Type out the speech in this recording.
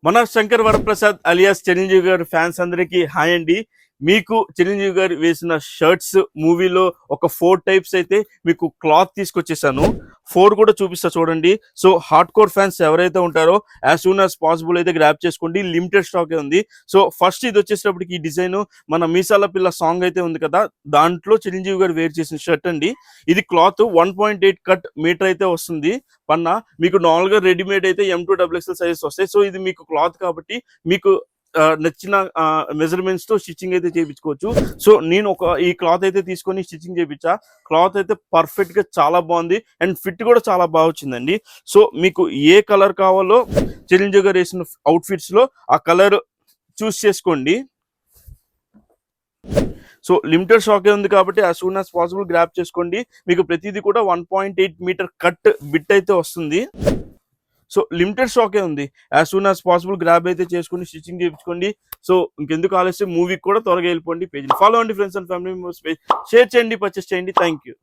మన శంకర్ వరప్రసాద్ అలియాస్ చిరంజీవి గారి ఫ్యాన్స్ అందరికీ హాయ్ అండి. మీకు చిరంజీవి గారు వేసిన షర్ట్స్ మూవీలో ఒక 4 టైప్స్ అయితే మీకు క్లాత్ తీసుకొచ్చేసాను. 4 కూడా చూపిస్తా చూడండి. సో హార్డ్ కోర్ ఫ్యాన్స్ ఎవరైతే ఉంటారో యాజ్ సూన్ యాజ్ పాసిబుల్ అయితే గ్రాప్ చేసుకోండి. లిమిటెడ్ స్టాకే ఉంది. సో ఫస్ట్ ఇది వచ్చేటప్పటికి ఈ డిజైన్ మన మీసాల పిల్ల సాంగ్ అయితే ఉంది కదా, దాంట్లో చిరంజీవి గారు వేర్ చేసిన షర్ట్ అండి. ఇది క్లాత్ 1.8 కట్ మీటర్ అయితే వస్తుంది. పన్నా మీకు నార్మల్గా రెడీమేడ్ అయితే M2 XXL సైజెస్ వస్తాయి. సో ఇది మీకు క్లాత్ కాబట్టి మీకు నచ్చిన మెజర్మెంట్స్ తో స్టిచ్చింగ్ అయితే చేయించుకోవచ్చు. సో నేను ఈ క్లాత్ అయితే తీసుకొని స్టిచ్చింగ్ చేయించా. క్లాత్ అయితే పర్ఫెక్ట్ గా చాలా బాగుంది అండ్ ఫిట్ కూడా చాలా బాగా వచ్చిందండి. సో మీకు ఏ కలర్ కావాలో చిరంజీవి గారు వేసిన అవుట్ఫిట్స్ లో ఆ కలర్ చూస్ చేసుకోండి. సో లిమిటెడ్ స్టాకే ఉంది కాబట్టి as soon as possible grab చేసుకోండి. మీకు ప్రతిదీ కూడా 1.8 మీటర్ కట్ బిట్ అయితే వస్తుంది. సో లిమిటెడ్ స్టాకే ఉంది. As soon as possible grab అయితే చేసుకుని స్టిచ్చింగ్ చేయించుకోండి. సో ఇంకెందుకు ఆలస్యం, మూవీకి కూడా త్వరగా వెళ్ళిపోండి. పేజ్ ఫాలో అండి, friends and family members page share చేయండి, పర్చేస్ చేయండి. Thank you.